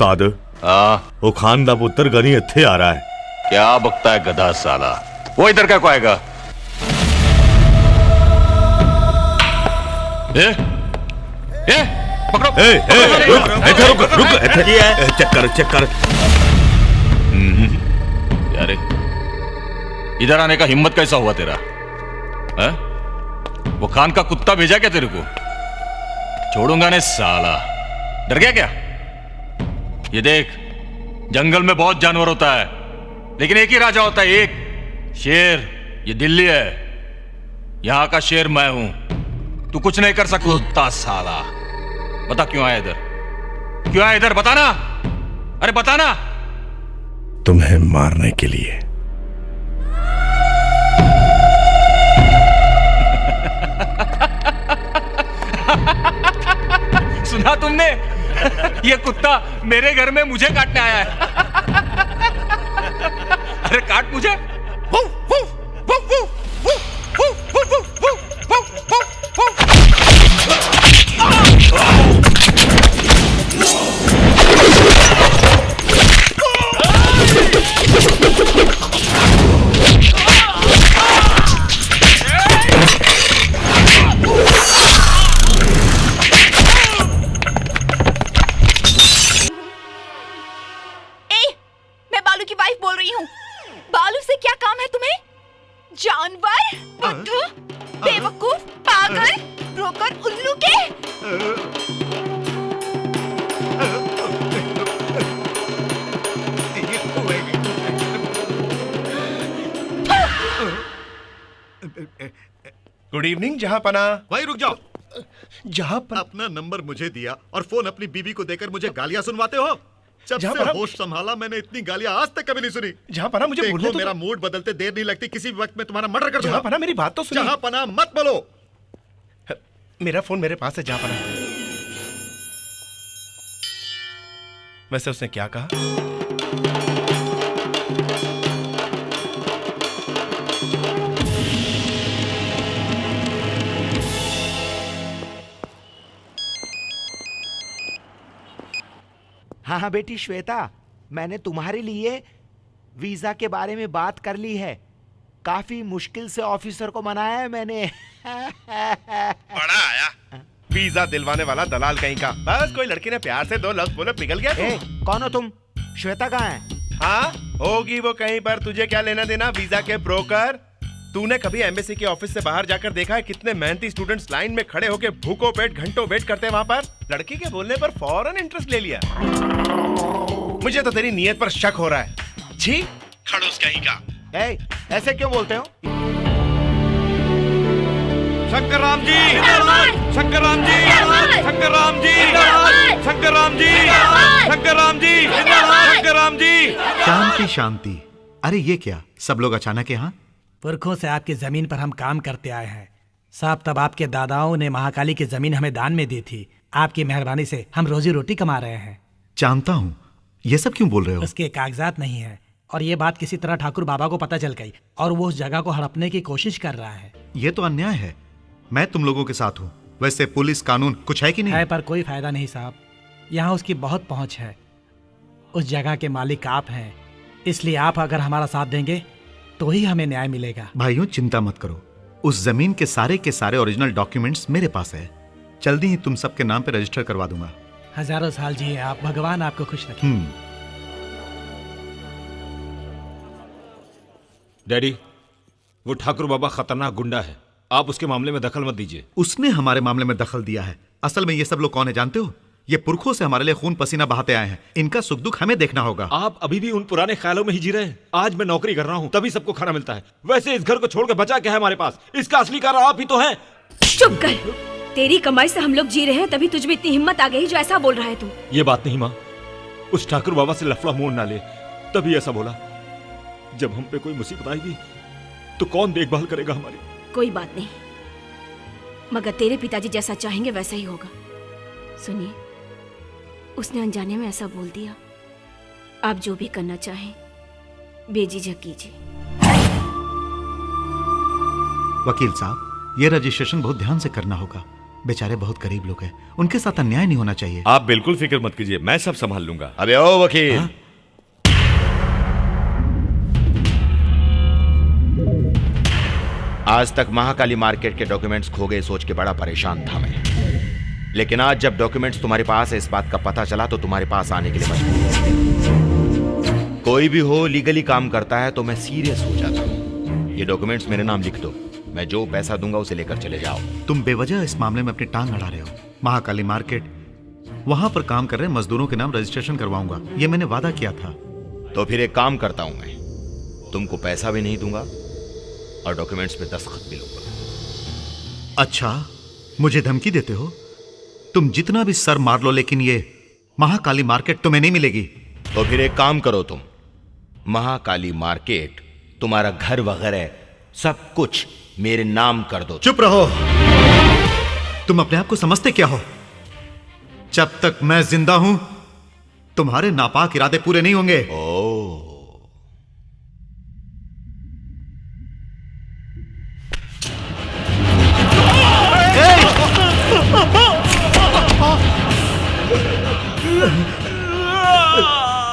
उस्ताद वो खान दा पुत्र गनी इत्थे आ रहा है। क्या बकता है गधा साला, वो इधर क्या को आएगा? पकड़ो। रुक चेक कर यारे इधर आने का हिम्मत कैसा हुआ तेरा? है? वो खान का कुत्ता भेजा क्या तेरे को? छोड़ूंगा नहीं साला, डर गया क्या? ये देख, जंगल में बहुत जानवर होता है लेकिन एक ही राजा होता है, एक शेर। ये दिल्ली है, यहां का शेर मैं हूं, तू कुछ नहीं कर सकता साला। बता क्यों आया इधर, क्यों आया इधर, बताना, अरे बताना। तुम्हें मारने के लिए। सुना तुमने? ये कुत्ता मेरे घर में मुझे काटने आया है। अरे काट मुझे। जानवर, बुद्धू, बेवकूफ, पागल, ब्रोकर, उल्लू के। गुड इवनिंग जहांपना। भाई रुक जाओ। जहांपना अपना नंबर मुझे दिया और फोन अपनी बीवी को देकर मुझे गालियां सुनवाते हो? जब से होश संभाला मैंने इतनी गालियां आज तक कभी नहीं सुनी। जहांपना मुझे बोलने तो मेरा मूड बदलते देर नहीं लगती, किसी भी वक्त में तुम्हारा मर्डर कर दूंगा। जहांपना मेरी बात तो सुनिए। जहांपना मत बोलो। मेरा फोन मेरे पास है जहांपना। वैसे उसने क्या कहा? हाँ बेटी श्वेता, मैंने तुम्हारे लिए वीजा के बारे में बात कर ली है। काफी मुश्किल से ऑफिसर को मनाया है मैंने। बड़ा आया वीजा दिलवाने वाला दलाल कहीं का। बस कोई लड़की ने प्यार से दो लफ्ज बोले पिघल गया। कौन हो तुम? श्वेता कहाँ है? हाँ होगी वो कहीं पर, तुझे क्या लेना देना वीजा के ब्रोकर। तूने कभी एम्बेसी के ऑफिस से बाहर जाकर देखा है कितने मेहनती स्टूडेंट्स लाइन में खड़े होकर भूखों पेट घंटों वेट करते हैं वहां पर? लड़की के बोलने पर फौरन इंटरेस्ट ले लिया। मुझे तो तेरी नीयत पर शक हो रहा है। छी खड़ूस कहीं का। ऐसे क्यों बोलते हो? शंकर राम जी, शंकर राम जी, शंकर राम जी, शंकर राम जी, शंकर राम जी, शंकर राम जी। शांति शांति। अरे ये क्या, सब लोग अचानक यहाँ? पुरखों से आपकी जमीन पर हम काम करते आए हैं साहब। तब आपके दादाओं ने महाकाली की जमीन हमें दान में दी थी। आपकी मेहरबानी से हम रोजी रोटी कमा रहे हैं। जानता हूँ, ये सब क्यों बोल रहे हो? उसके कागजात नहीं है और ये बात किसी तरह ठाकुर बाबा को पता चल गई और वो उस जगह को हड़पने की कोशिश कर रहा है। ये तो अन्याय है। मैं तुम लोगों के साथ हूँ। वैसे पुलिस कानून कुछ है कि नहीं? है, पर कोई फायदा नहीं साहब। यहाँ उसकी बहुत पहुँच है। उस जगह के मालिक आप हैं, इसलिए आप अगर हमारा साथ देंगे तो ही हमें न्याय मिलेगा। भाइयों चिंता मत करो, उस जमीन के सारे ओरिजिनल डॉक्यूमेंट्स मेरे पास है। जल्दी ही तुम सबके नाम पे रजिस्टर करवा दूंगा। हजारों साल जिए आप, भगवान आपको खुश रखे। डैडी, वो ठाकुर बाबा खतरनाक गुंडा है, आप उसके मामले में दखल मत दीजिए। उसने हमारे मामले में दखल दिया है। असल में ये सब लोग कौन है जानते हो? ये पुरखों से हमारे लिए खून पसीना बहाते आए हैं। इनका सुख दुख हमें देखना होगा। आप अभी भी उन पुराने ख्यालों में ही जी रहे हैं। आज मैं नौकरी कर रहा हूँ तभी सबको खाना मिलता है। वैसे इस घर को छोड़कर बचा क्या है हमारे पास? इसका असली कारण आप ही तो हैं। चुप कर। तेरी कमाई से हम लोग जी रहे हैं, तभी तुझ में इतनी हिम्मत आ गई जो ऐसा बोल रहा है तू। ये बात नहीं माँ, उस ठाकुर बाबा से लफड़ा मोड़ ना ले, तभी ऐसा बोला। जब हम पे कोई मुसीबत आएगी तो कौन देखभाल करेगा हमारी? कोई बात नहीं, मगर तेरे पिताजी जैसा चाहेंगे वैसा ही होगा। सुनिए, उसने अनजाने में ऐसा बोल दिया। आप जो भी करना चाहें बेझिझक कीजिए। वकील साहब, ये रजिस्ट्रेशन बहुत ध्यान से करना होगा। बेचारे बहुत गरीब लोग हैं, उनके साथ अन्याय नहीं होना चाहिए। आप बिल्कुल फिक्र मत कीजिए, मैं सब संभाल लूंगा। अबे ओ वकील, आज तक महाकाली मार्केट के डॉक्यूमेंट्स खो गए सोच के बड़ा परेशान था मैं, लेकिन आज जब डॉक्यूमेंट्स तुम्हारे पास है इस बात का पता चला तो तुम्हारे पास आने के लिए मजबूर। कोई भी हो लीगली काम करता है तो मैं सीरियस हो जाता हूँ। ये डॉक्यूमेंट्स मेरे नाम लिख दो, मैं जो पैसा दूंगा उसे लेकर चले जाओ। तुम बेवजह इस मामले में अपनी टांग अड़ा रहे हो। महाकाली मार्केट, वहां पर काम कर रहे मजदूरों के नाम रजिस्ट्रेशन करवाऊंगा, ये मैंने वादा किया था। तो फिर एक काम करता हूं, मैं तुमको पैसा भी नहीं दूंगा और डॉक्यूमेंट्स पे दस्तखत भी लूंगा। अच्छा, मुझे धमकी देते हो? तुम जितना भी सर मार लो, लेकिन ये महाकाली मार्केट तुम्हें नहीं मिलेगी। तो फिर एक काम करो, तुम महाकाली मार्केट, तुम्हारा घर वगैरह सब कुछ मेरे नाम कर दो। चुप रहो, तुम अपने आप को समझते क्या हो? जब तक मैं जिंदा हूं तुम्हारे नापाक इरादे पूरे नहीं होंगे।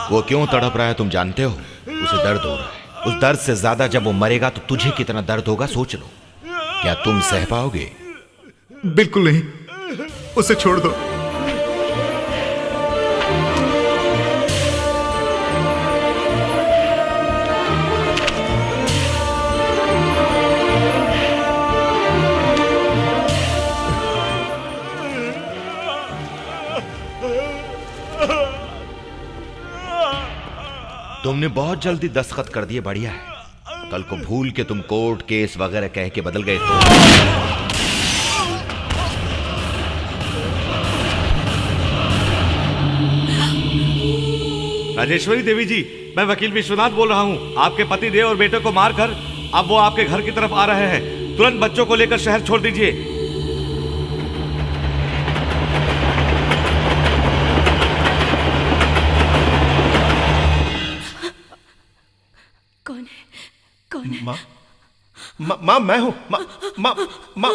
वो क्यों तड़प रहा है तुम जानते हो? उसे दर्द हो रहा है। उस दर्द से ज्यादा जब वो मरेगा तो तुझे कितना दर्द होगा सोच लो। क्या तुम सह पाओगे? बिल्कुल नहीं, उसे छोड़ दो। तुमने बहुत जल्दी दस्तखत कर दिए, बढ़िया है। कल को भूल के तुम कोर्ट केस वगैरह कह के बदल गए तो। राजेश्वरी देवी जी, मैं वकील विश्वनाथ बोल रहा हूँ। आपके पति देव और बेटे को मारकर अब वो आपके घर की तरफ आ रहे हैं। तुरंत बच्चों को लेकर शहर छोड़ दीजिए। कौन है? कौन है? माँ मैं हूँ। माँ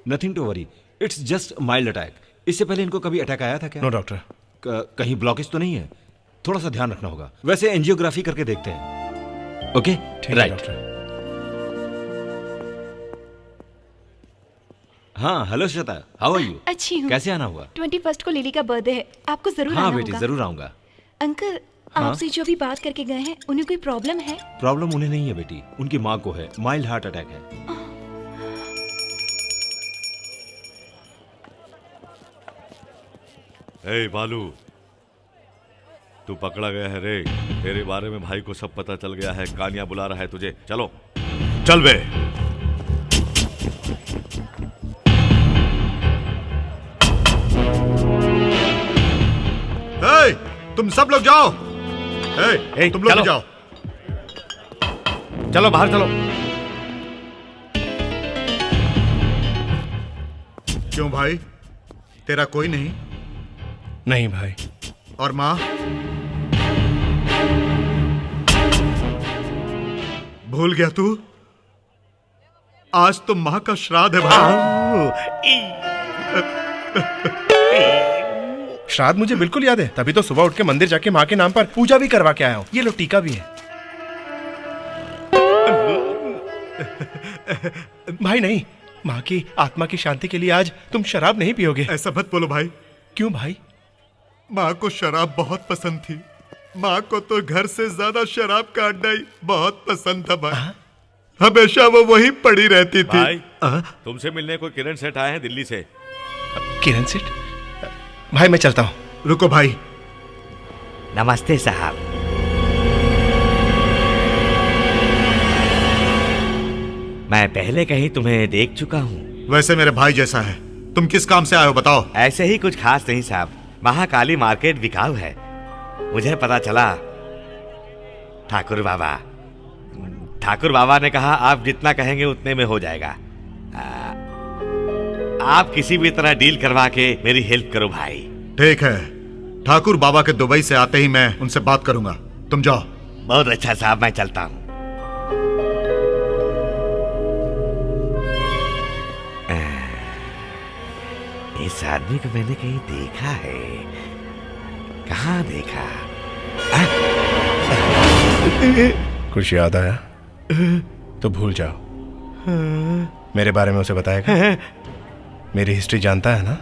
nothing to worry, it's just mild attack. इससे पहले इनको कभी अटैक आया था क्या? No doctor. कहीं ब्लॉकेज तो नहीं है? थोड़ा सा ध्यान रखना होगा। वैसे एंजियोग्राफी करके देखते हैं। Okay, right. हाँ, hello Shweta, how are you? अच्छी हूँ। कैसे आना हुआ? 21 को लिली का बर्थडे है, आपको जरूर हाँ आना बेटी, होगा। जरूर आऊंगा। अंकल, आपसे जो अभी बात करके गए हैं, उन्हें कोई प्रॉब्लम है? प्रॉब्लम उन्हें नहीं है बेटी, उनकी माँ को है। माइल्ड हार्ट अटैक है। ए बालू, तू पकड़ा गया है रे। तेरे बारे में भाई को सब पता चल गया है। कानिया बुला रहा है तुझे। चलो चल बे। तुम सब लोग जाओ। तुम लोग चलो। जाओ। चलो बाहर चलो। क्यों भाई, तेरा कोई नहीं? नहीं भाई। और माँ? भूल गया तू? आज तो माँ का श्राद्ध है भाई। श्राद्ध मुझे बिल्कुल याद है, तभी तो सुबह उठ के मंदिर जाके माँ के नाम पर पूजा भी करवा के आया हूँ। ये लो टीका भी है। भाई नहीं, माँ की आत्मा की शांति के लिए आज तुम शराब नहीं पियोगे। ऐसा मत बोलो भाई। क्यों भाई? माँ को शराब बहुत पसंद थी। माँ को तो घर से ज्यादा शराब का अड्डा ही बहुत पसंद था भाई। हमेशा वो वहीं पड़ी रहती थी। भाई, तुमसे मिलने कोई किरण सेठ आए हैं दिल्ली से। किरण सेठ? भाई मैं चलता हूँ। रुको भाई। नमस्ते साहब। मैं पहले कहीं तुम्हें देख चुका हूँ। वैसे मेरे भाई जैसा है। तुम किस काम से आए हो बताओ? ऐसे ही कुछ खास नहीं साहब, महाकाली मार्केट बिकाऊ है। मुझे पता चला ठाकुर बाबा ने कहा आप जितना कहेंगे उतने में हो जाएगा। आप किसी भी तरह डील करवा के मेरी हेल्प करो भाई। ठीक है, ठाकुर बाबा के दुबई से आते ही मैं उनसे बात करूंगा। तुम जाओ। बहुत अच्छा साहब, मैं चलता हूँ। इस आदमी को मैंने कहीं देखा है। कहाँ देखा? कुछ याद आया तो भूल जाओ। मेरे बारे में उसे बताएगा? मेरी हिस्ट्री जानता है ना?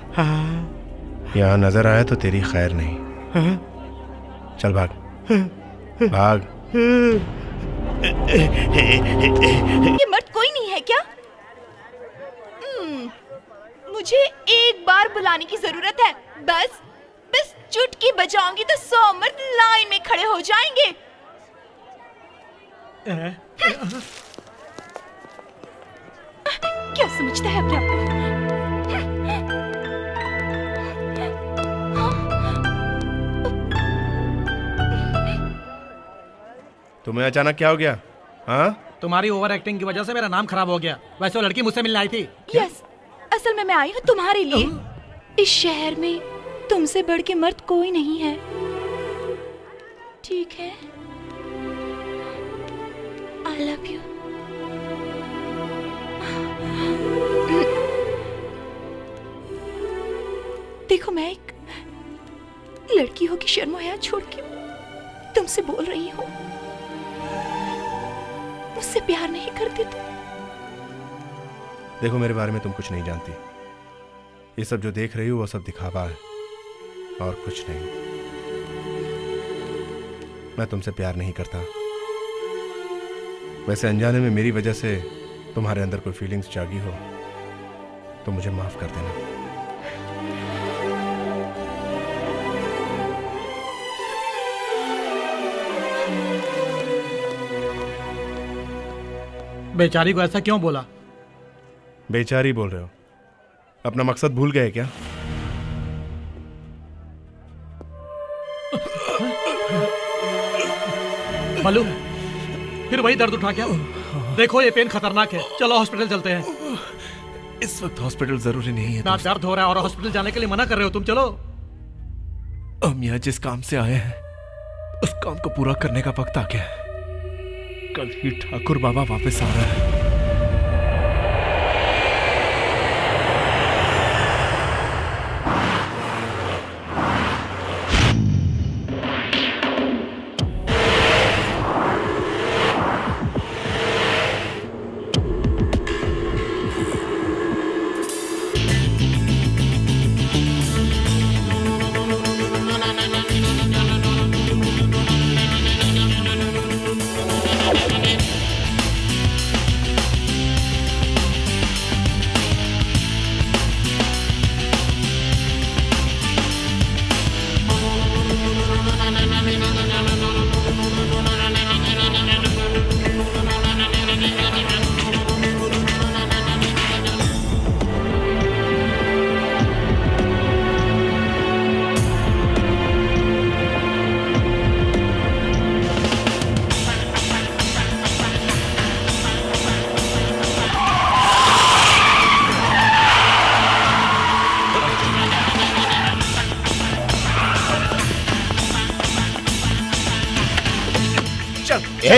यहाँ नजर आया तो तेरी खैर नहीं। चल भाग भाग। ये मर्द कोई नहीं है क्या? मुझे एक बार बुलाने की जरूरत है। बस चुटकी बजाऊंगी तो 100 मर्द लाइन में खड़े हो जाएंगे। क्या समझता है अपने आप को? तुम्हें अचानक क्या हो गया? हाँ, तुम्हारी ओवर एक्टिंग की वजह से मेरा नाम खराब हो गया। वैसे वो लड़की मुझसे मिलने आई थी। यस, असल में मैं आई हूँ तुम्हारे लिए। इस शहर में तुमसे बढ़ के मर्द कोई नहीं है, ठीक है? I love you. देखो, मैं एक लड़की हो की शर्म हया छोड़ के तुमसे बोल रही हूँ। मुझसे प्यार नहीं करते तुम? देखो, मेरे बारे में तुम कुछ नहीं जानती। ये सब जो देख रही हो वो सब दिखावा है और कुछ नहीं। मैं तुमसे प्यार नहीं करता। वैसे अनजाने में मेरी वजह से तुम्हारे अंदर कोई फीलिंग्स जागी हो तो मुझे माफ कर देना। बेचारी को ऐसा क्यों बोला? बेचारी बोल रहे हो? अपना मकसद भूल गए क्या? बालू, फिर वही दर्द उठा क्या? देखो, ये पेन खतरनाक है। चलो हॉस्पिटल चलते हैं। इस वक्त हॉस्पिटल जरूरी नहीं है। ना दर्द हो रहा है और हॉस्पिटल जाने के लिए मना कर रहे हो तुम। चलो। हम यहाँ जिस काम से आए हैं उस काम को पूरा करने का वक्त आ गया है। कल ही ठाकुर बाबा वापस आ रहा है।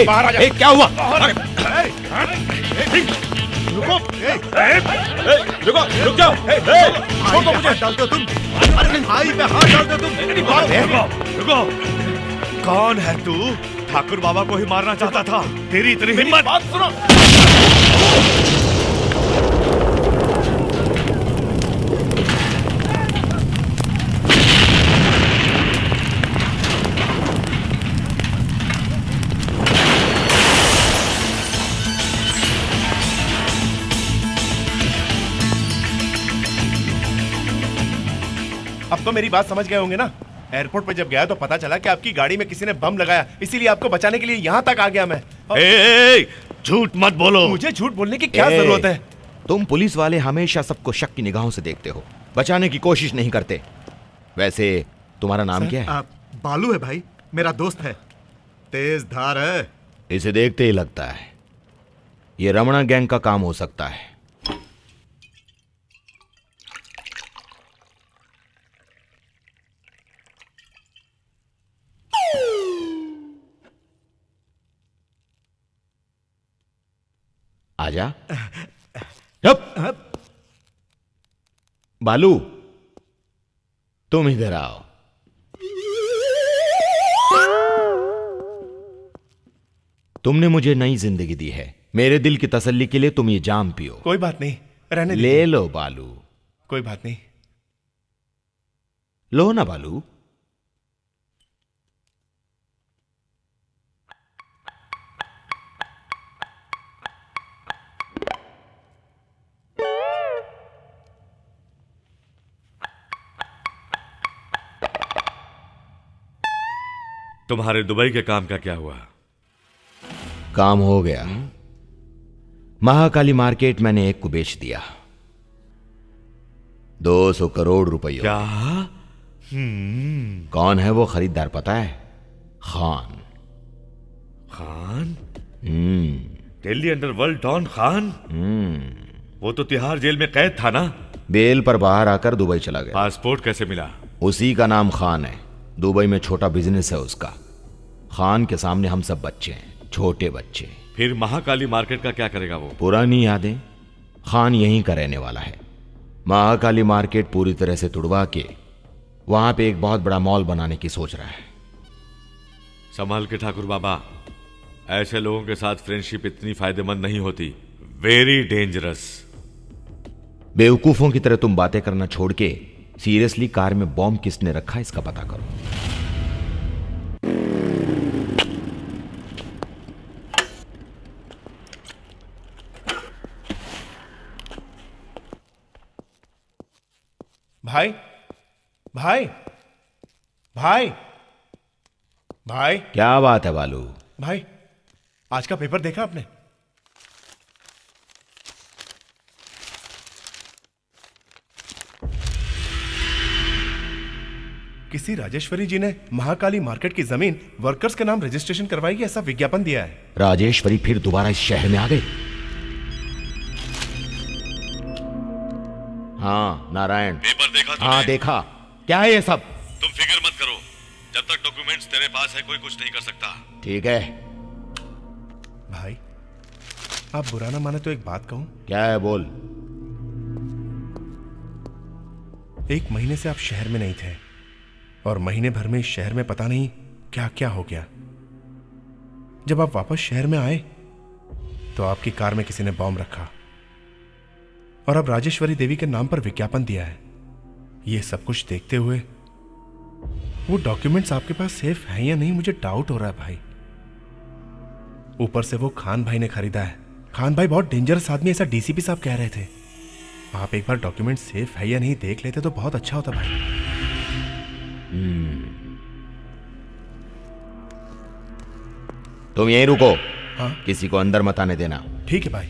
बाहर आ जा। क्या हुआ? रुको, रुक जाओ। छोड़ो मुझे। डालते हो तुम? अरे भाई पे हाथ डालते हो तुम? रुको, कौन है तू? ठाकुर बाबा को ही मारना चाहता था? तेरी इतनी हिम्मत? बात सुनो। अब तो मेरी बात समझ गए होंगे ना? एयरपोर्ट पर जब गया तो पता चला कि आपकी गाड़ी में किसी ने बम लगाया, इसीलिए आपको बचाने के लिए यहाँ तक आ गया मैं। झूठ मत बोलो। मुझे झूठ बोलने की क्या जरूरत है? तुम पुलिस वाले हमेशा सबको शक की निगाहों से देखते हो, बचाने की कोशिश नहीं करते। वैसे तुम्हारा नाम क्या है? बालू है भाई, मेरा दोस्त है, तेज धार है। इसे देखते ही लगता है ये रमणा गैंग का काम हो सकता है। आजा। बालू, तुम इधर आओ। तुमने मुझे नई जिंदगी दी है, मेरे दिल की तसल्ली के लिए तुम ये जाम पियो। कोई बात नहीं, रहने ले दीजिए। लो बालू। कोई बात नहीं। लो ना बालू। तुम्हारे दुबई के काम का क्या हुआ? काम हो गया। महाकाली मार्केट मैंने एक को बेच दिया 200 करोड़ रुपयों। क्या? कौन है वो खरीदार पता है? खान। खान? Delhi underworld don Khan? वो तो तिहाड़ जेल में कैद था ना? बेल पर बाहर आकर दुबई चला गया। पासपोर्ट कैसे मिला? उसी का नाम खान है। दुबई में छोटा बिजनेस है उसका। खान के सामने हम सब बच्चे हैं, छोटे बच्चे। फिर महाकाली मार्केट का क्या करेगा वो? पुरानी यादें। खान यहीं का रहने वाला है। महाकाली मार्केट पूरी तरह से तुड़वा के वहां पे एक बहुत बड़ा मॉल बनाने की सोच रहा है। संभाल के ठाकुर बाबा, ऐसे लोगों के साथ फ्रेंडशिप इतनी फायदेमंद नहीं होती। Very dangerous. बेवकूफों की तरह तुम बातें करना छोड़ के सीरियसली कार में बॉम्ब किसने रखा इसका पता करो। भाई भाई भाई भाई, क्या बात है बालू? भाई आज का पेपर देखा आपने? किसी राजेश्वरी जी ने महाकाली मार्केट की जमीन वर्कर्स के नाम रजिस्ट्रेशन करवाई, ऐसा विज्ञापन दिया है। राजेश्वरी फिर दोबारा इस शहर में आ गई? हाँ नारायण, पेपर देखा तुमने? हाँ देखा। क्या है ये सब? तुम फिक्र मत करो, जब तक डॉक्यूमेंट्स तेरे पास है कोई कुछ नहीं कर सकता। ठीक है। भाई आप बुरा ना माने तो एक बात कहूं? क्या है बोल। 1 महीने से आप शहर में नहीं थे और महीने भर में इस शहर में पता नहीं क्या क्या हो गया। जब आप वापस शहर में आए तो आपकी कार में किसी ने बॉम्ब रखा और अब राजेश्वरी देवी के नाम पर विज्ञापन दिया है। ये सब कुछ देखते हुए वो डॉक्यूमेंट्स आपके पास सेफ हैं या नहीं, मुझे डाउट हो रहा है भाई। ऊपर से वो खान भाई ने खरीदा है। खान भाई बहुत डेंजरस आदमी, ऐसा डीसीपी साहब कह रहे थे। आप एक बार डॉक्यूमेंट सेफ है या नहीं देख लेते तो बहुत अच्छा होता भाई। तुम यहीं रुको। हाँ? किसी को अंदर मत आने देना। ठीक है भाई।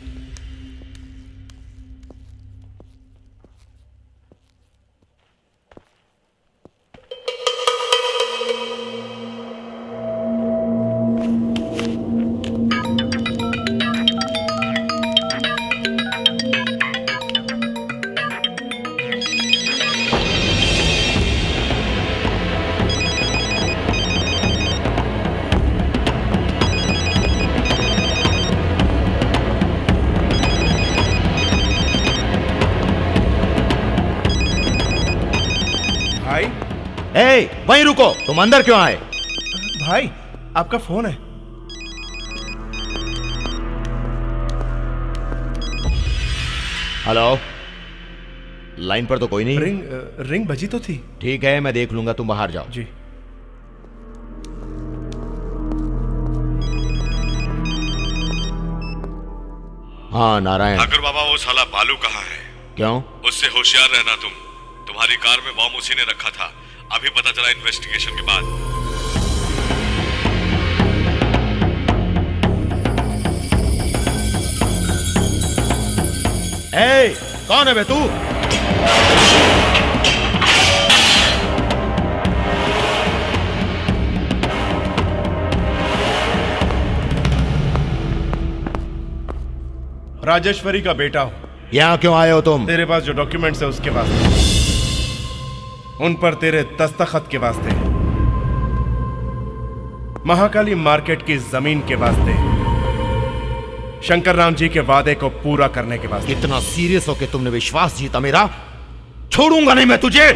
वहीं रुको। तुम अंदर क्यों आए? भाई आपका फोन है। हेलो, लाइन पर तो कोई नहीं। रिंग बजी तो थी। ठीक है, मैं देख लूंगा, तुम बाहर जाओ। जी। हाँ नारायण। ठाकुर बाबा, वो साला बालू कहाँ है? क्यों? उससे होशियार रहना तुम। तुम्हारी कार में बॉम्ब उसी ने रखा था, अभी पता चला इन्वेस्टिगेशन के बाद। ए, कौन है बे तू? राजेश्वरी का बेटा हूं। यहाँ क्यों आए हो तुम? तेरे पास जो डॉक्यूमेंट्स है उसके वास्ते, उन पर तेरे दस्तखत के वास्ते, महाकाली मार्केट की जमीन के वास्ते, शंकर राम जी के वादे को पूरा करने के वास्ते। इतना सीरियस होके तुमने विश्वास जीता मेरा? छोड़ूंगा नहीं मैं तुझे।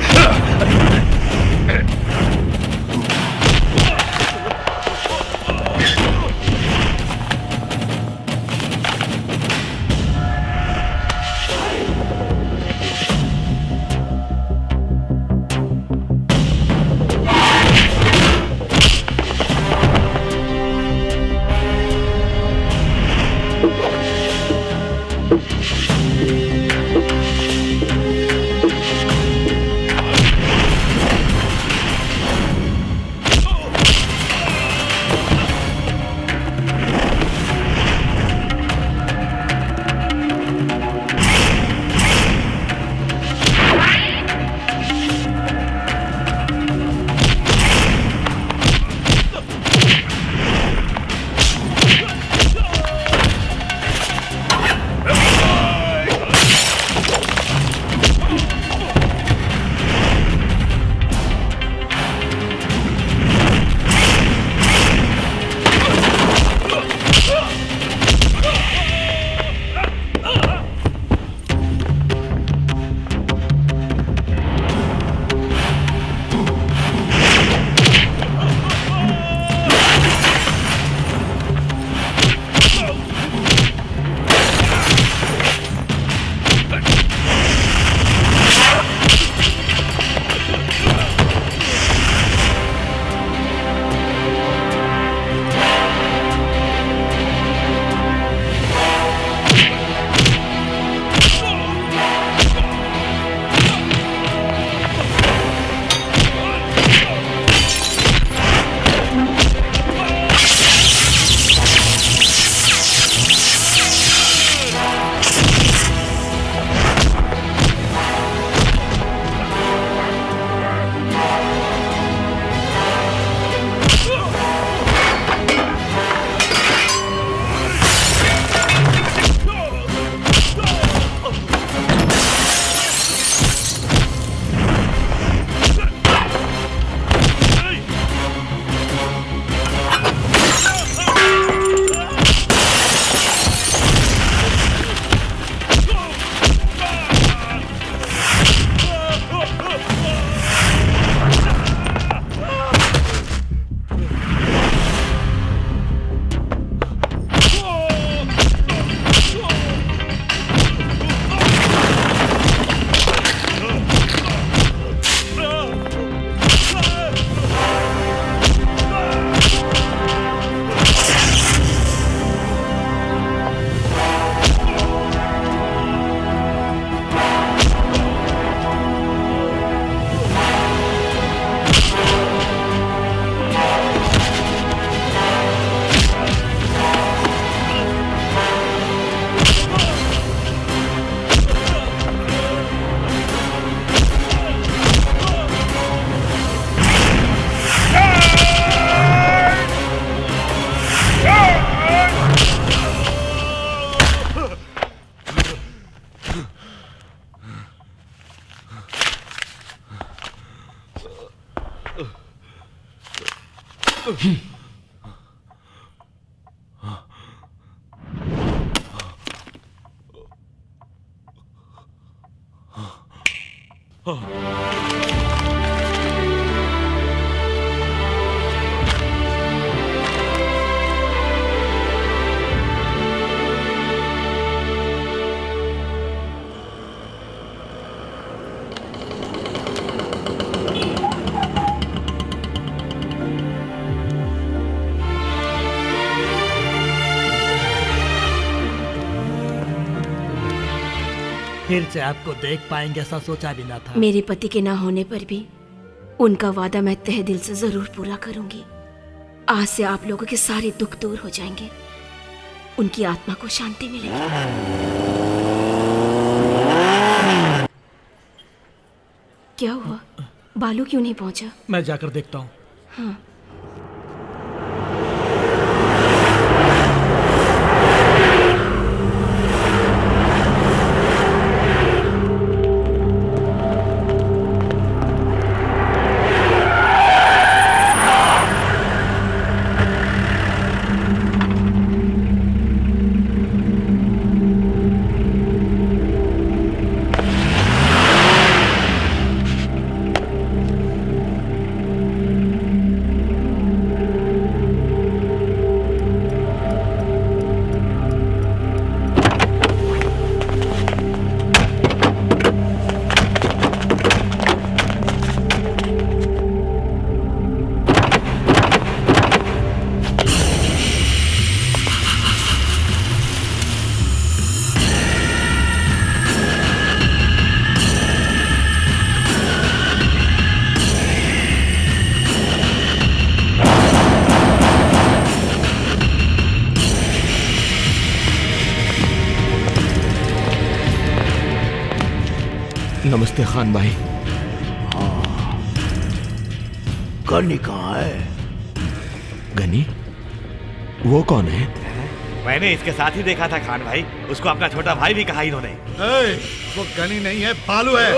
फिर से आपको देख पाएंगे ऐसा सोचा भी ना था। मेरे पति के ना होने पर भी उनका वादा मैं तहे दिल से जरूर पूरा करूंगी। आज से आप लोगों के सारे दुख दूर हो जाएंगे, उनकी आत्मा को शांति मिलेगी। क्या हुआ? बालू क्यों नहीं पहुंचा? मैं जाकर देखता हूँ। हाँ। नमस्ते खान भाई। गनी कहाँ है? गनी? वो कौन है? मैंने इसके साथ ही देखा था खान भाई, उसको अपना छोटा भाई भी कहा इन्होंने। वो गनी नहीं है, बालू है।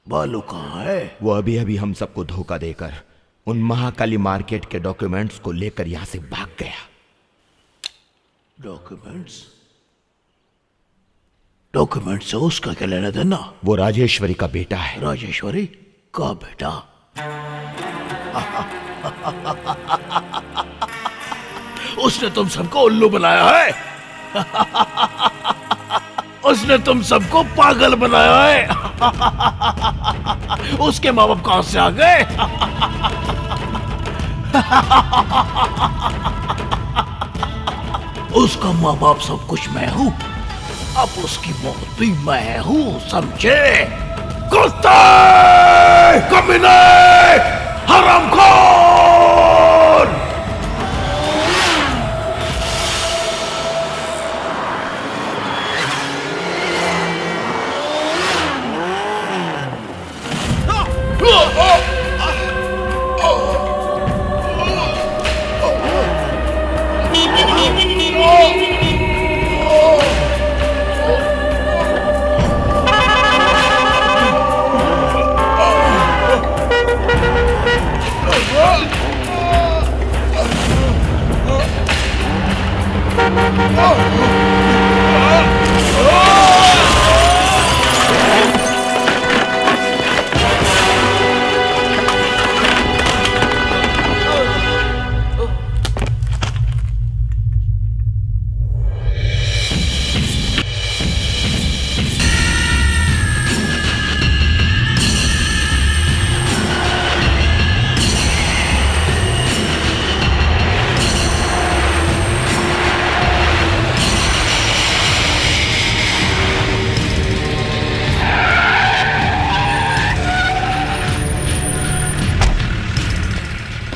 बालू कहाँ है? वो अभी अभी हम सबको धोखा देकर उन महाकाली मार्केट के डॉक्यूमेंट्स को लेकर यहां से भाग गया। डॉक्यूमेंट्स? डॉक्यूमेंट से उसका क्या लेना देना? वो राजेश्वरी का बेटा है। राजेश्वरी का बेटा? उसने तुम सबको उल्लू बनाया है। उसने तुम सबको पागल बनाया है। उसके माँ बाप कहां से आ गए? उसका माँ बाप सब कुछ मैं हूं, अब उसकी मौत भी मैं हूं, समझे? कुत्ते, कमीने, हरामखोर!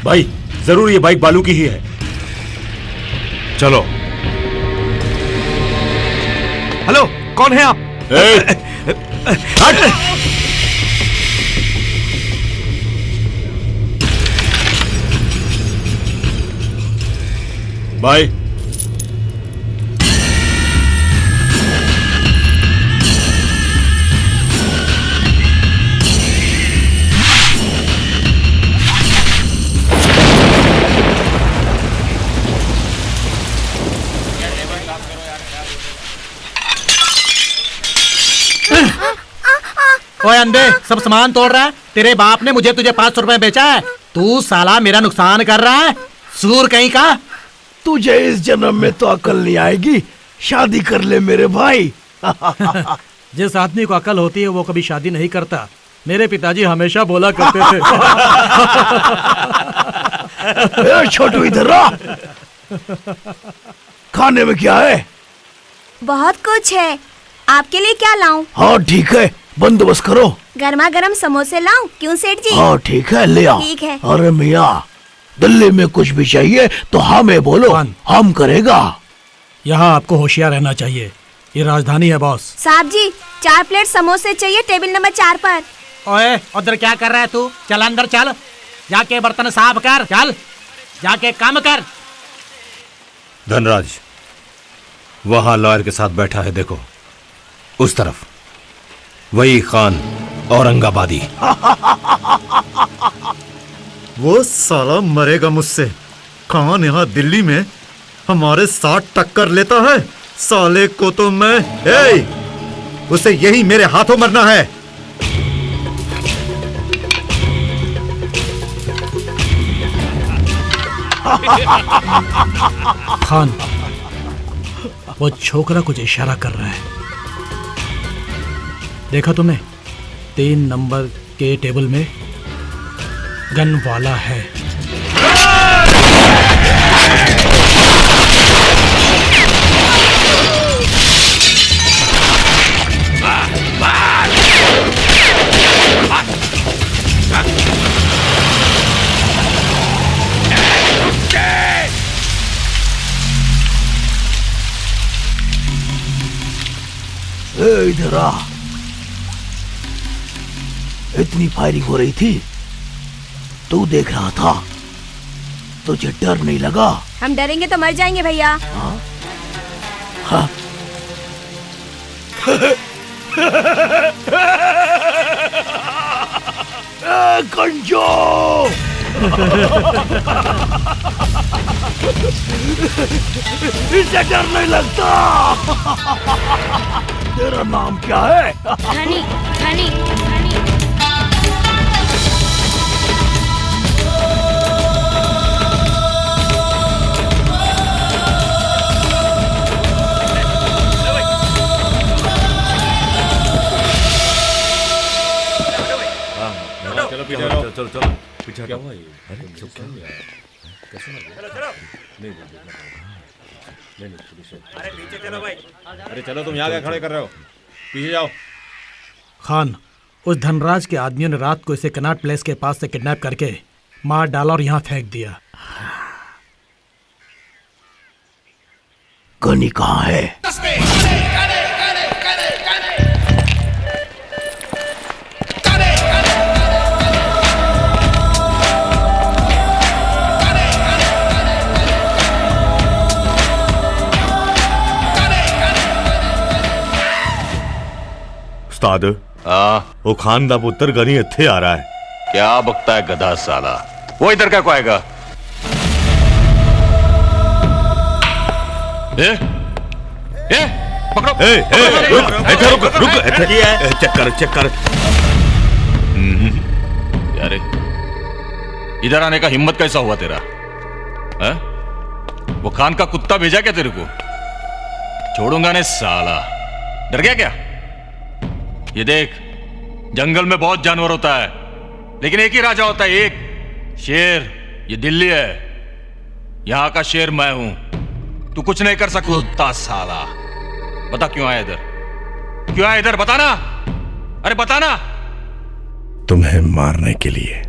भाई जरूर ये बाइक बालू की ही है। चलो। हेलो, कौन है आप? हट! भाई ओए अंधे, सब सामान तोड़ रहा है। तेरे बाप ने मुझे तुझे 500 रुपए बेचा है, तू साला मेरा नुकसान कर रहा है, सूर कहीं का। तुझे इस जन्म में तो अकल नहीं आएगी, शादी कर ले मेरे भाई। जिस आदमी को अकल होती है वो कभी शादी नहीं करता, मेरे पिताजी हमेशा बोला करते थे। ए छोटू इधर आ। खाने में क्या है? बहुत कुछ है, आपके लिए क्या लाऊं? हाँ ठीक है, बंदोबस्त करो। गर्मा गर्म समोसे लाऊं? क्यों सेठ जी? हाँ ठीक है, ले आओ। ठीक है। अरे मियाँ, दिल्ली में कुछ भी चाहिए तो हमें बोलो, हम करेगा। यहाँ आपको होशियार रहना चाहिए, ये राजधानी है बॉस। साहब जी 4 प्लेट समोसे चाहिए, टेबल नंबर 4 पर। ओए उधर क्या कर रहा है तू? चल अंदर चल, जाके बर्तन साफ कर, चल जाके काम कर। धनराज वहां लॉयर के साथ बैठा है, देखो उस तरफ, वही खान औरंगाबादी। वो साला मरेगा मुझसे। खान यहाँ दिल्ली में हमारे साथ टक्कर लेता है, साले को तो मैं उसे यही मेरे हाथों मरना है। खान, वो छोकरा कुछ इशारा कर रहा है, देखा तुमने? 3 नंबर के टेबल में गन वाला है। इधर आ। इतनी फायरिंग हो रही थी, तू देख रहा था, तुझे डर नहीं लगा? हम डरेंगे तो मर जाएंगे भैया। हाँ। कंजो, इसे डर नहीं लगता। तेरा नाम क्या है? हनी, हनी, हनी। चलो चलो पीछे क्या हुआ? अरे पीछे चलो भाई। अरे चलो, तुम यहाँ क्या खड़े कर रहे हो? पीछे जाओ। खान, उस धनराज के आदमियों ने रात को इसे कनॉट प्लेस के पास से किडनैप करके मार डाला और यहाँ फेंक दिया। गनी कहाँ है? उस्ताद, वो खान दा पुत्र गनी इत्थे आ रहा है। क्या बकता है गधा साला, वो इधर क्या को आएगा? पकड़ो। रुक, चेक कर। यारे, इधर आने का हिम्मत कैसा हुआ तेरा? है? वो खान का कुत्ता भेजा क्या तेरे को? छोड़ूंगा नहीं साला, डर गया क्या? ये देख, जंगल में बहुत जानवर होता है, लेकिन एक ही राजा होता है, एक शेर। ये दिल्ली है, यहां का शेर मैं हूं, तू कुछ नहीं कर सकता साला। बता क्यों आया इधर? क्यों आया इधर? बताना, अरे बताना। तुम्हें मारने के लिए।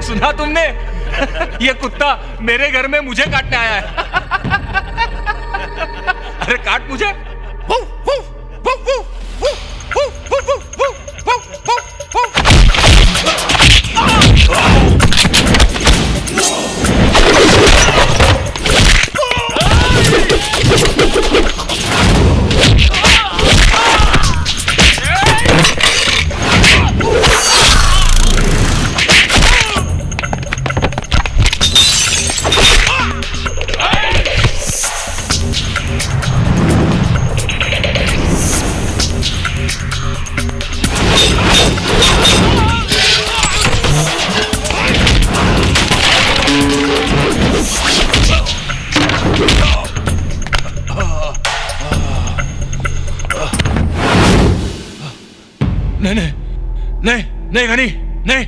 सुना तुमने? ये कुत्ता मेरे घर में मुझे काटने आया है। अरे काट मुझे। नहीं घनी नहीं।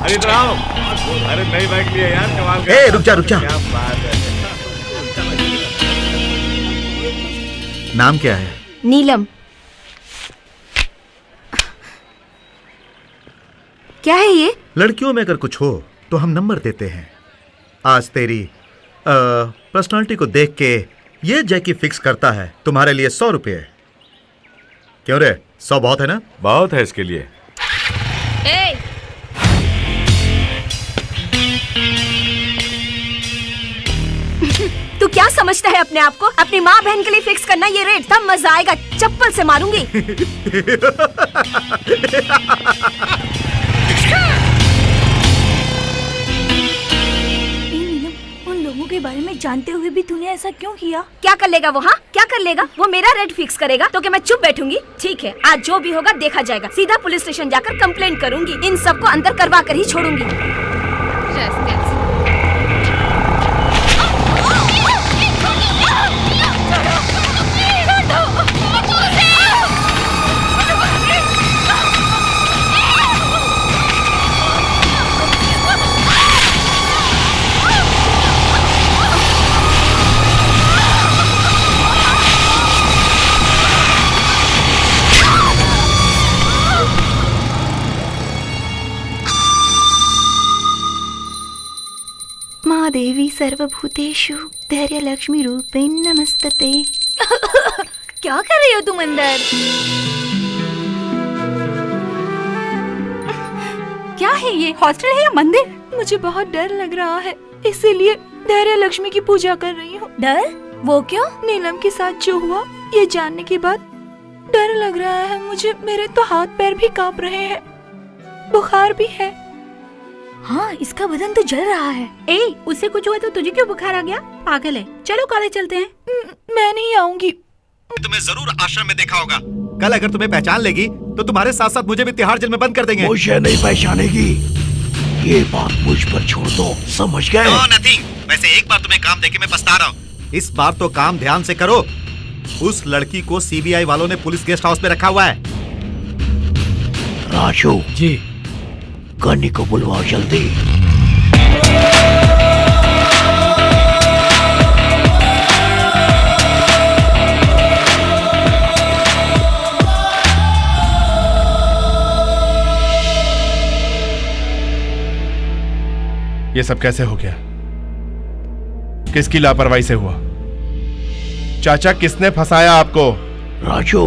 अरे इधर आओ। अरे नई बाइक लिए यार, कमाल का। ए रुक जा रुक जा। क्या बात है। नाम क्या है? नीलम। क्या है ये? लड़कियों में अगर कुछ हो तो हम नंबर देते हैं। आज तेरी पर्सनालिटी को देख के ये जैकी फिक्स करता है तुम्हारे लिए 100 रुपये। क्यों रे, 100 बहुत है ना? बहुत है इसके लिए। तू क्या समझता है अपने आप को? अपनी माँ बहन के लिए फिक्स करना ये रेट, तब मजा आएगा। चप्पल से मारूंगी। उन लोगों के बारे में जानते हुए भी तूने ऐसा क्यों किया? क्या कर लेगा वो? हाँ क्या कर लेगा वो? मेरा रेट फिक्स करेगा तो क्या मैं चुप बैठूंगी? ठीक है, आज जो भी होगा देखा जाएगा। सीधा पुलिस स्टेशन जाकर कंप्लेंट करूंगी। इन सबको अंदर करवा कर ही छोड़ूंगी। सर्वभूतेषु धैर्य लक्ष्मी रूपेण नमस्तते। क्या कर रही हो तुम अंदर? क्या है ये, हॉस्टल है या मंदिर? मुझे बहुत डर लग रहा है, इसीलिए धैर्य लक्ष्मी की पूजा कर रही हूँ। डर? वो क्यों? नीलम के साथ जो हुआ ये जानने के बाद डर लग रहा है मुझे। मेरे तो हाथ पैर भी कांप रहे हैं, बुखार भी है। हाँ, इसका बदन तो जल रहा है। ए, उससे कुछ हुआ तो तुझे क्यों बुखार आ गया? पागल है। चलो कॉलेज चलते हैं। मैं नहीं आऊंगी। तुम्हें जरूर आश्रम में देखा होगा। कल अगर तुम्हें पहचान लेगी तो तुम्हारे साथ साथ मुझे भी तिहाड़ जेल में बंद कर देंगे। मुझे नहीं पहचानेगी, ये बात मुझ पर छोड़ दो, समझ गए? No, nothing। वैसे एक बार तुम्हें काम देके मैं पछता रहा हूँ। इस बार तो काम ध्यान से करो। उस लड़की को सीबीआई वालों ने पुलिस गेस्ट हाउस में रखा हुआ है। राजू जी, गनी को बुलवाओ जल्दी। ये सब कैसे हो गया? किसकी लापरवाही से हुआ? चाचा, किसने फंसाया आपको? राजू,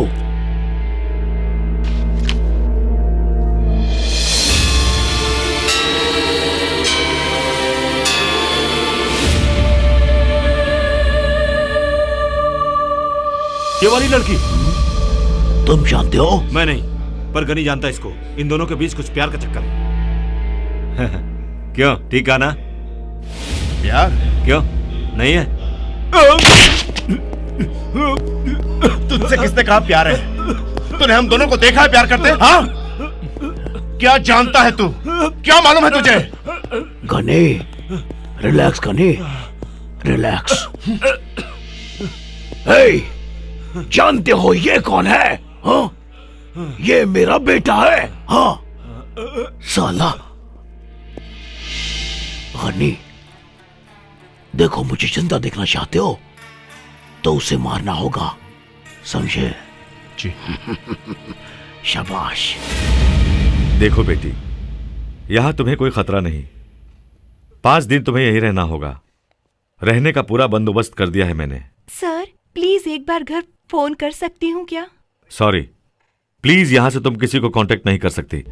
ये वाली लड़की तुम जानते हो? मैं नहीं, पर गनी जानता इसको। इन दोनों के बीच कुछ प्यार का चक्कर है। क्यों, ठीक कहा ना? प्यार? क्यों नहीं है? तुझसे किसने कहा प्यार है? तूने हम दोनों को देखा है प्यार करते? हाँ? क्या जानता है तू? क्या मालूम है तुझे? Gani, relax Gani, relax. Hey, जानते हो ये कौन है? हाँ? ये मेरा बेटा है। हाँ साला। गनी, देखो, मुझे जिंदा देखना चाहते हो तो उसे मारना होगा, समझे? जी। शाबाश। देखो बेटी, यहां तुम्हें कोई खतरा नहीं। 5 दिन तुम्हें यहीं रहना होगा। रहने का पूरा बंदोबस्त कर दिया है मैंने। सर, प्लीज एक बार घर फोन कर सकती हूँ क्या? सॉरी, प्लीज यहां से तुम किसी को कांटेक्ट नहीं कर सकती।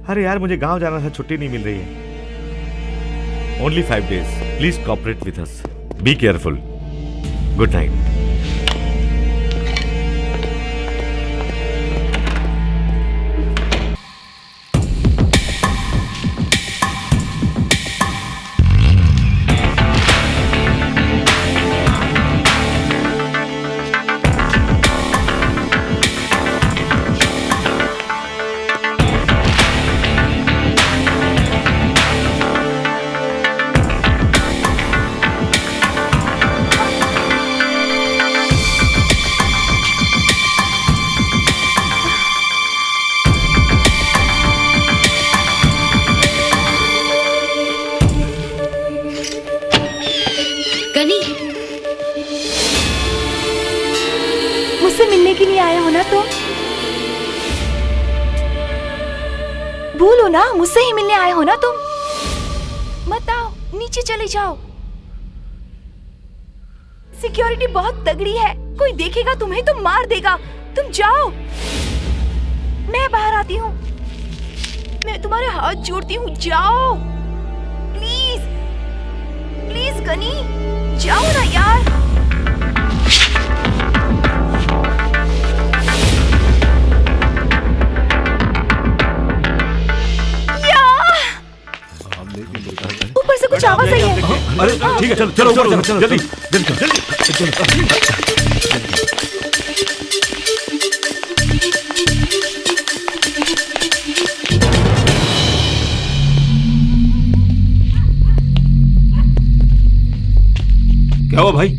अरे यार, मुझे गांव जाना था, छुट्टी नहीं मिल रही है। Only 5 days। Please cooperate with us. Be careful. Good night. मुझसे मिलने के लिए आया हो ना तुम? बोलो ना, मुझसे ही मिलने आए हो ना तुम? मत आओ, नीचे चले जाओ। सिक्योरिटी बहुत तगड़ी है, कोई देखेगा तुम्हें तो मार देगा। तुम जाओ, मैं बाहर आती हूँ। मैं तुम्हारे हाथ जोड़ती हूँ, जाओ प्लीज। प्लीज गनी, जाओ ना यार। ऊपर से कुछ आवाज आई है। अरे ठीक है, चलो चलो चलो चलो जल्दी जल्दी जल्दी। क्या हुआ भाई?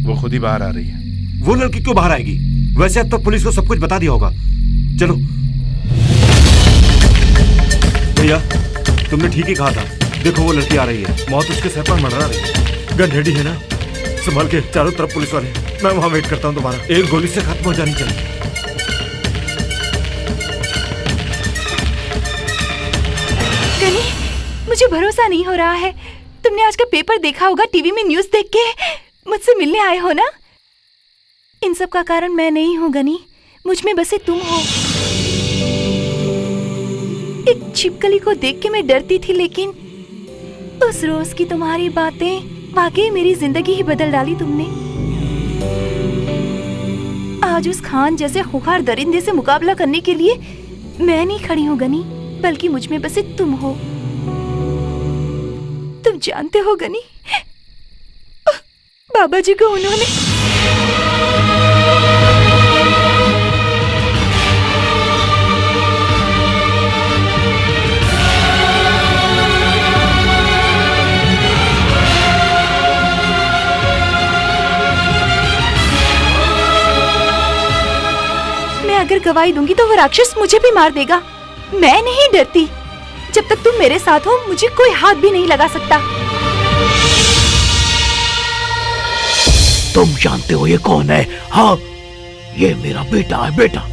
वो खुद ही बाहर आ रही है। वो लड़की क्यों बाहर आएगी? वैसे अब तक पुलिस को सब कुछ बता दिया होगा। चलो भैया, तुमने ठीक ही कहा था। देखो वो लड़की आ रही है, मौत उसके सर पर मंडरा रही है। गन रेडी है ना? संभाल के, चारों तरफ पुलिस वाले। मैं वहां वेट करता हूँ तुम्हारा। एक गोली से खत्म हो जानी चाहिए। गनी, मुझे भरोसा नहीं हो रहा है। तुमने तुमने आज का पेपर देखा होगा, टीवी में न्यूज़ देख के मुझसे मिलने आए हो ना। इन सब का कारण मैं नहीं हूँ गनी, मुझ में बसे तुम हो। एक छिपकली को देख के मैं डरती थी, लेकिन उस रोज की तुम्हारी बातें वाकई मेरी जिंदगी ही बदल डाली तुमने। आज उस खान जैसे खुखार दरिंदे से मुकाबला करने के लिए मैं नहीं खड़ी हूँ गनी, बल्कि मुझ में बसे तुम हो। तुम जानते हो गनी, बाबा जी को उन्होंने अगर गवाही दूंगी तो वो राक्षस मुझे भी मार देगा। मैं नहीं डरती। जब तक तुम मेरे साथ हो मुझे कोई हाथ भी नहीं लगा सकता। तुम जानते हो ये कौन है? हाँ, ये मेरा बेटा है, बेटा।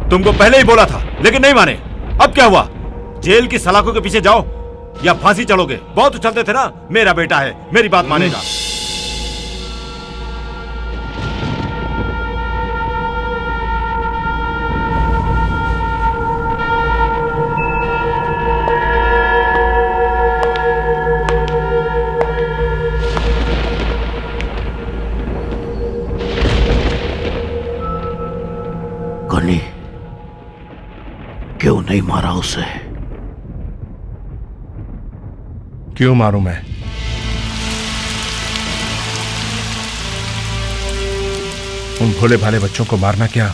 तुमको पहले ही बोला था, लेकिन नहीं माने। अब क्या हुआ? जेल की सलाखों के पीछे जाओ या फांसी चढ़ोगे? बहुत उछलते थे ना, मेरा बेटा है, मेरी बात मानेगा। गनी, क्यों नहीं मारा उसे? क्यों मारूं मैं? उन भोले भाले बच्चों को मारना क्या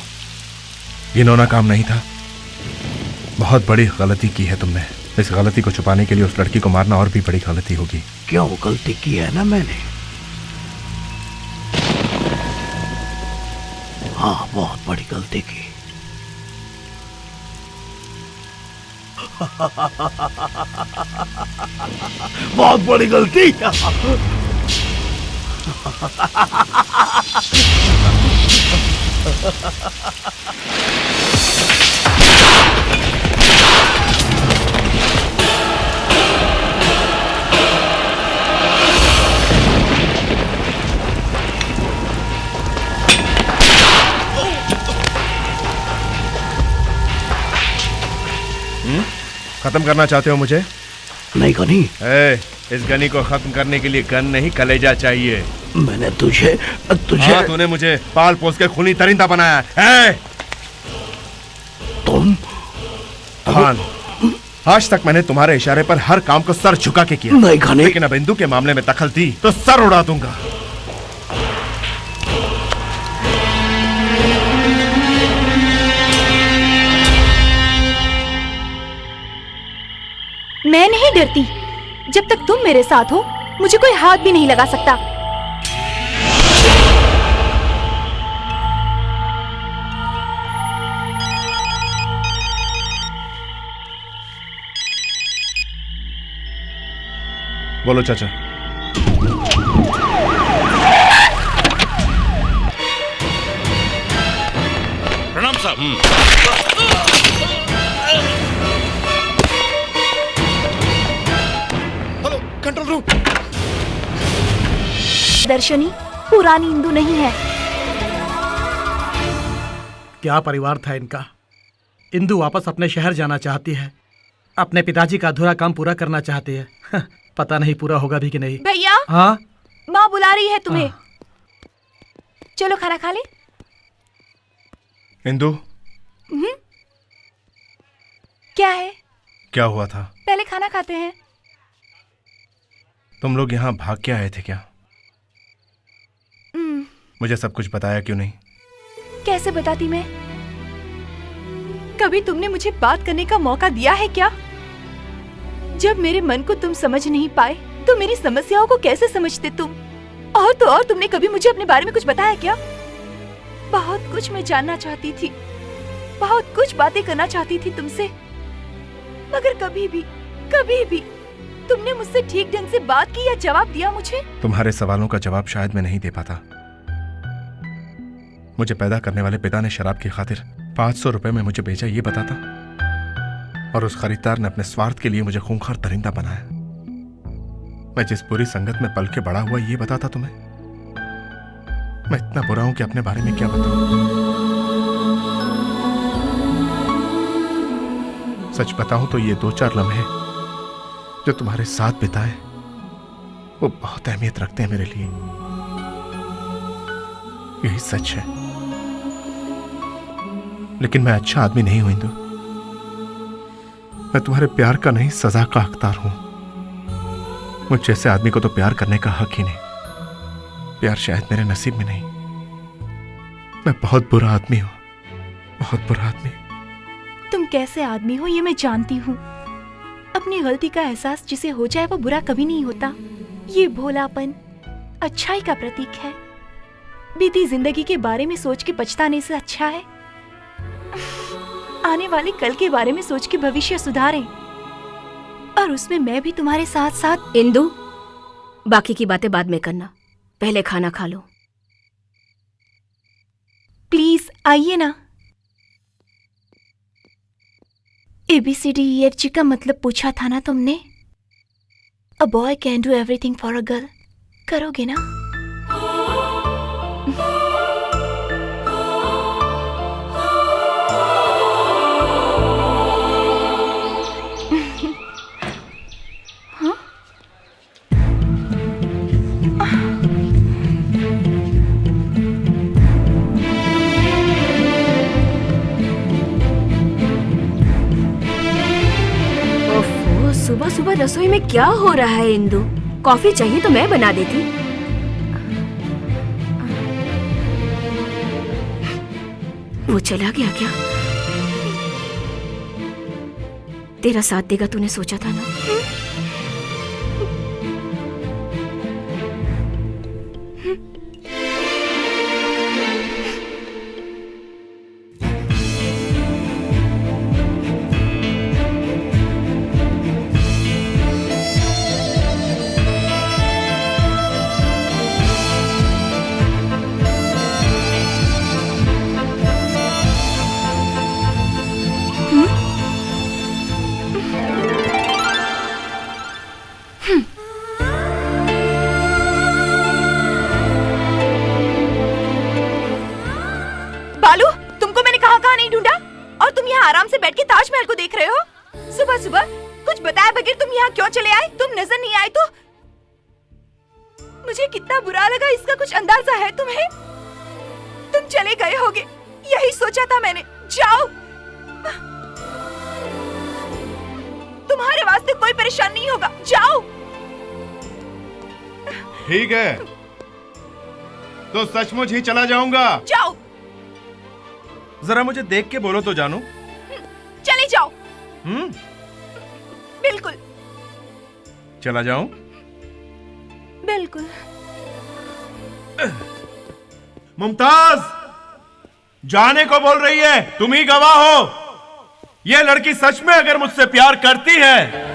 घिनौना काम नहीं था? बहुत बड़ी गलती की है तुमने। इस गलती को छुपाने के लिए उस लड़की को मारना और भी बड़ी गलती होगी। क्यों गलती की है ना मैंने? हाँ, बहुत बड़ी गलती की। बहुत बड़ी गलती। खत्म करना चाहते हो मुझे? नहीं गनी। इस गनी को खत्म करने के लिए गन नहीं, कलेजा चाहिए। मैंने तुझे हाँ, तूने मुझे पाल पोस के खूनी तरिंदा बनाया है। तुम खान, आज तक मैंने तुम्हारे इशारे पर हर काम को सर झुका के किया। नहीं गनी। लेकिन अब इंदु के मामले में दखल दी तो सर उड़ा दूंगा। मैं नहीं डरती। जब तक तुम मेरे साथ हो मुझे कोई हाथ भी नहीं लगा सकता। बोलो चाचा। प्रणाम साहब। Control room. दर्शनी पुरानी इंदु नहीं है। क्या परिवार था इनका। इंदु वापस अपने शहर जाना चाहती है, अपने पिताजी का अधूरा काम पूरा करना चाहती है। पता नहीं पूरा होगा भी कि नहीं। भैया, हाँ, माँ बुला रही है तुम्हें। चलो खाना खा ले। इंदु, क्या है? क्या हुआ था? पहले खाना खाते हैं। तुम लोग यहाँ भाग के आए थे क्या? मुझे सब कुछ बताया क्यों नहीं? कैसे बताती मैं? कभी तुमने मुझे बात करने का मौका दिया है क्या? जब मेरे मन को तुम समझ नहीं पाए तो मेरी समस्याओं को कैसे समझते तुम? और तो और तुमने कभी मुझे अपने बारे में कुछ बताया क्या? बहुत कुछ मैं जानना चाहती थी, बहुत कुछ बातें करना चाहती थी तुमसे, मगर कभी भी तुमने मुझसे ठीक ढंग से बात की या जवाब दिया मुझे? तुम्हारे सवालों का जवाब शायद मैं नहीं दे पाता। मुझे पैदा करने वाले पिता ने शराब की खातिर 500 रुपए में मुझे बेचा, ये बताता, और उस खरीदार ने अपने स्वार्थ के लिए मुझे खूंखार दरिंदा बनाया। मैं जिस बुरी संगत में पल के बड़ा हुआ, ये बताता तुम्हें? मैं इतना बुरा हूं कि अपने बारे में क्या बताऊं? सच बताऊं तो ये 2-4 लम्हे जो तुम्हारे साथ बिताए वो बहुत अहमियत रखते हैं मेरे लिए। यही सच है। लेकिन मैं अच्छा आदमी नहीं हूं इंदु। मैं तुम्हारे प्यार का नहीं, सजा का हकदार हूं। मुझ जैसे आदमी को तो प्यार करने का हक ही नहीं। प्यार शायद मेरे नसीब में नहीं। मैं बहुत बुरा आदमी हूं, बहुत बुरा आदमी। तुम कैसे आदमी हो ये मैं जानती हूँ। अपनी गलती का एहसास जिसे हो जाए वो बुरा कभी नहीं होता। ये भोलापन अच्छाई का प्रतीक है। बीती जिंदगी के बारे में सोच के पछताने से अच्छा है आने वाले कल के बारे में सोच के भविष्य सुधारें, और उसमें मैं भी तुम्हारे साथ साथ। इंदु, बाकी की बातें बाद में करना, पहले खाना खा लो। प्लीज आइए ना। ABCDEFG का मतलब पूछा था ना तुमने? A boy can do everything for a girl. करोगे ना? सुबह सुबह रसोई में क्या हो रहा है इंदु? कॉफी चाहिए तो मैं बना देती। वो चला गया क्या? तेरा साथ देगा तूने सोचा था ना? बालू, तुमको मैंने कहाँ नहीं ढूंढा, और तुम यहाँ आराम से बैठ के ताजमहल को देख रहे हो? सुबह सुबह कुछ बताया बगैर तुम यहाँ क्यों चले आए? तुम नजर नहीं आए तो मुझे कितना बुरा लगा, इसका कुछ अंदाजा है तुम्हें? तुम चले गए होगे, यही सोचा था मैंने। जाओ, तुम्हारे वास्ते कोई परेशान नहीं होगा। जाओ। ठीक है, तो सचमुच ही चला जाऊंगा। जाओ। जरा मुझे देख के बोलो तो जानू। चले जाओ। बिल्कुल। चला जाऊं? बिल्कुल। मुमताज, जाने को बोल रही है, तुम ही गवाह हो। यह लड़की सच में अगर मुझसे प्यार करती है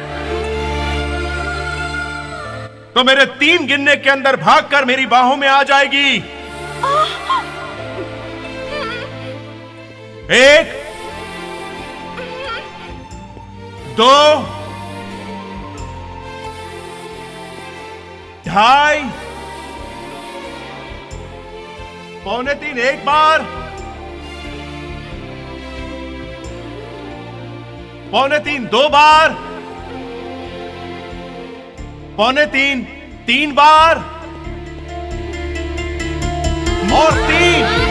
तो मेरे 3 गिनने के अंदर भागकर मेरी बाहों में आ जाएगी। 1, 2, 2.5, 2.75, एक बार, 2.75, 2 बार, 2.75, 3 बार, और 3।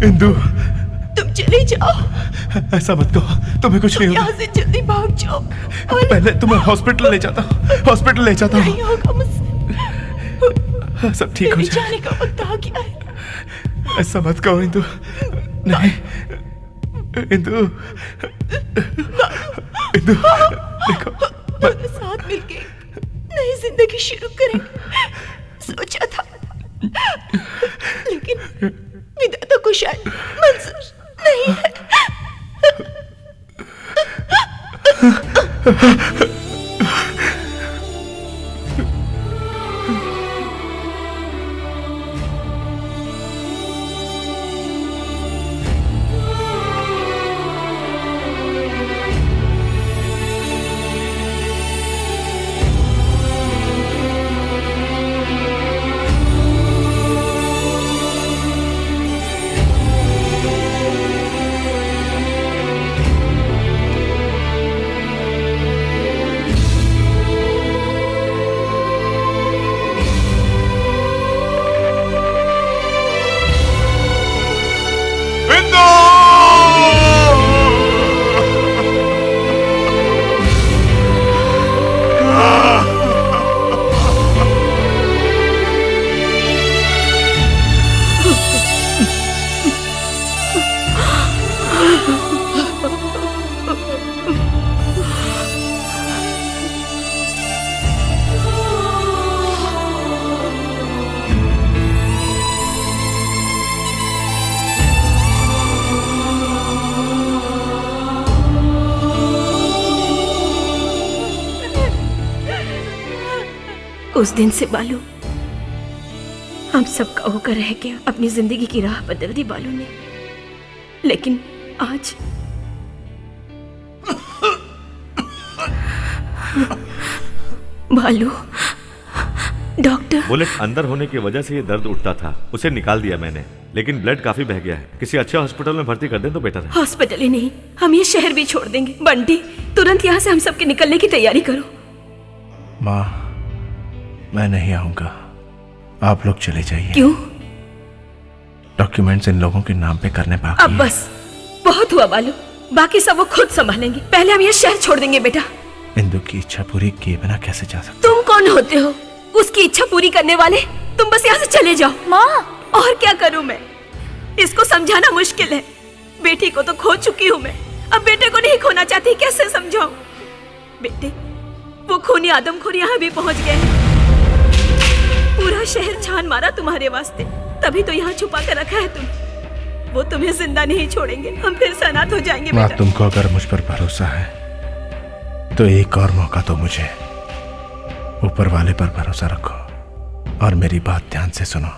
इंदु तुम चले जाओ, ऐसा मत कहो, तुम्हें कुछ नहीं होगा। यहाँ से जल्दी भाग जाओ। और पहले तुम्हें हॉस्पिटल ले जाता हूँ, हॉस्पिटल ले जाता हूँ। नहीं होगा मुझसे, सब ठीक हो मेरे जाए। जाने का वक्त आ गया है। ऐसा मत कहो इंदु, नहीं इंदु, इंदु देखो, दोनों साथ मिलके नई जिंदगी शुरू करेंगे सोचा था, लेकिन विधाता को शायद मंजूर नहीं है। उस दिन से बालू हम सबका होकर रह गया, अपनी जिंदगी की राह बदल दी बालू ने। लेकिन आज बालू, डॉक्टर। बुलेट अंदर होने की वजह से ये दर्द उठता था, उसे निकाल दिया मैंने, लेकिन ब्लड काफी बह गया है। किसी अच्छे हॉस्पिटल में भर्ती कर दें तो बेटर है। हॉस्पिटल ही नहीं, हम ये शहर भी छोड़ देंगे। बंटी, तुरंत यहाँ से हम सबके निकलने की तैयारी करो। माँ, मैं नहीं आऊंगा, आप लोग चले जाइए। क्यों? डॉक्यूमेंट्स इन लोगों के नाम पे करने बाकी अब बस बहुत हुआ बालू, बाकी सब वो खुद संभालेंगे। पहले हम ये शहर छोड़ देंगे बेटा। इंदु की इच्छा पूरी किए बिना कैसे जा सकते? तुम कौन होते हो उसकी इच्छा पूरी करने वाले? तुम बस यहाँ से चले जाओ। माँ, और क्या करूं मैं? इसको समझाना मुश्किल है। बेटी को तो खो चुकी हूँ मैं, अब बेटे को नहीं खोना चाहती, कैसे समझाऊं? बेटे, वो खूनी आदमखोर यहाँ भी पहुंच गए। पूरा शहर छान मारा तुम्हारे वास्ते, तभी तो यहाँ छुपा कर रखा है तुम। वो तुम्हें जिंदा नहीं छोड़ेंगे, हम फिर से अनाथ हो जाएंगे माँ, बेटा। तुमको अगर मुझ पर भरोसा है तो एक और मौका दो मुझे। ऊपर वाले पर भरोसा रखो और मेरी बात ध्यान से सुनो।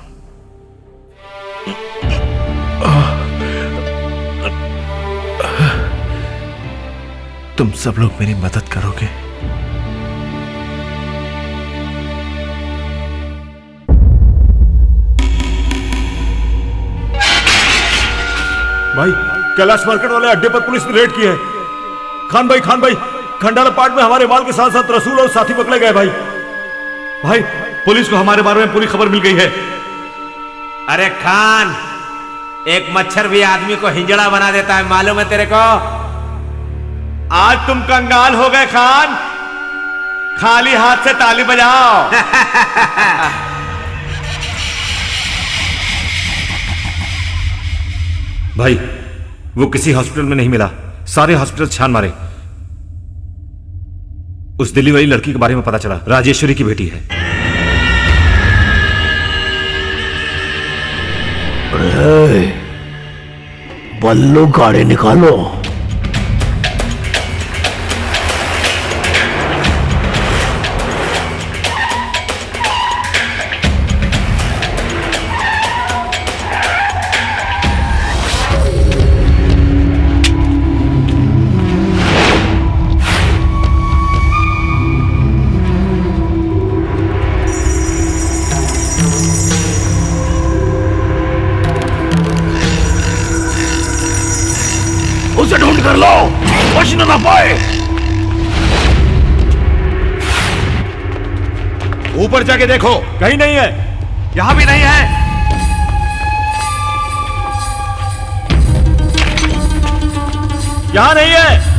तुम सब लोग मेरी मदद करोगे? भाई, कैलाश मार्केट वाले अड्डे पर पुलिस ने रेड की है। खान भाई, खंडाला पार्ट में हमारे माल के साथ साथ रसूल और साथी पकड़े गए। भाई, पुलिस को हमारे बारे में पूरी खबर मिल गई है। अरे खान, एक मच्छर भी आदमी को हिंजड़ा बना देता है, मालूम है तेरे को? आज तुम कंगाल हो गए खान, खाली हाथ से ताली बजाओ। भाई, वो किसी हॉस्पिटल में नहीं मिला, सारे हॉस्पिटल छान मारे। उस दिल्ली वाली लड़की के बारे में पता चला, राजेश्वरी की बेटी है। बल्लू, गाड़ी निकालो। उसे ढूंढ कर लो, बचने ना पाए। ऊपर जाके देखो, कहीं नहीं है। यहां भी नहीं है। यहाँ नहीं है।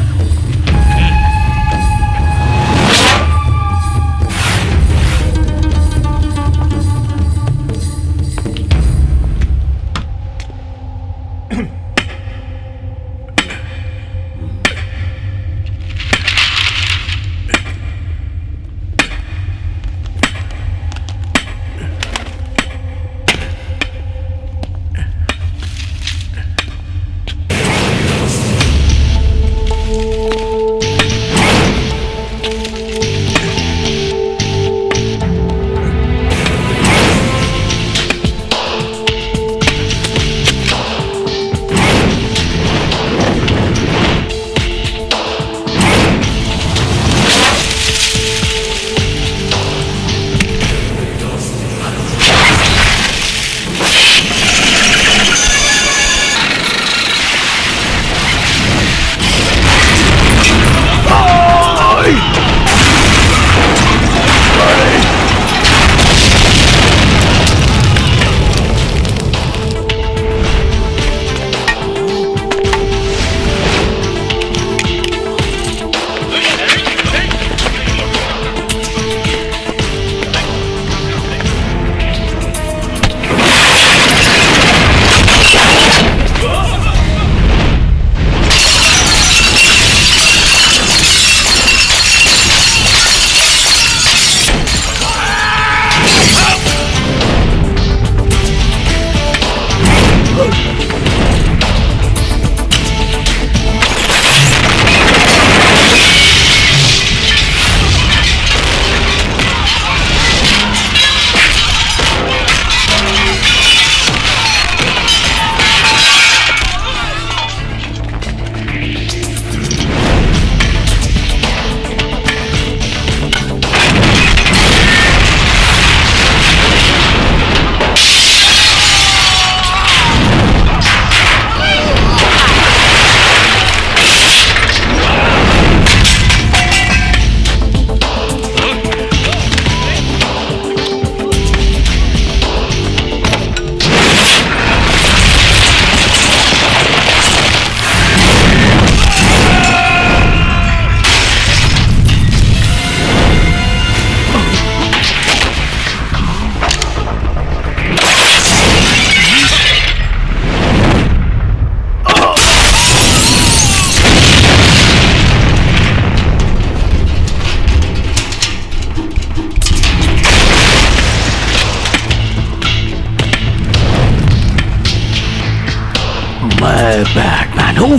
मैं बैटमैन हूं।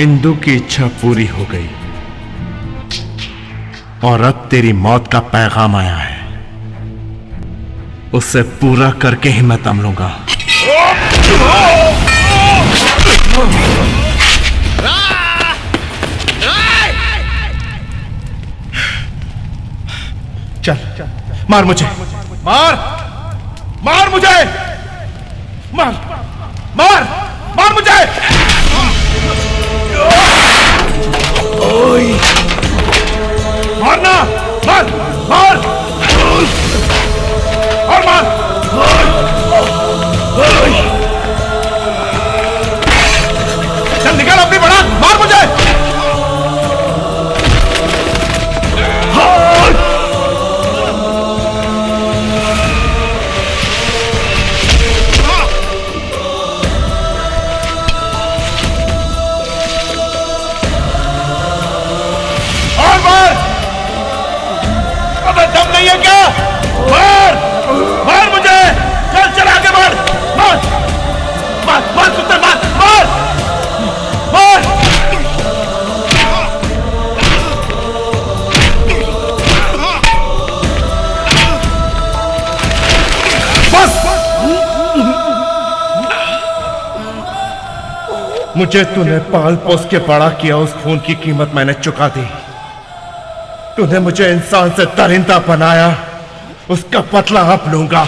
इंदु की इच्छा पूरी हो गई और अब तेरी मौत का पैगाम आया है। उसे पूरा करके ही मैं दम लूंगा। चल मार मुझे, मार मार मुझे, मार मार मार मुझे। मारना, मार मार और मार। चल निकाल अपनी बड़ा, मार मुझे। दम नहीं है क्या? मार मार मुझे, चल चल आगे मार, मार मार मार कुत्ते, मार मार मार। बस मुझे तूने पाल पोस के बड़ा किया, उस खून की कीमत मैंने चुका दी। तूने मुझे इंसान से दरिंदा बनाया, उसका बदला अब लूंगा।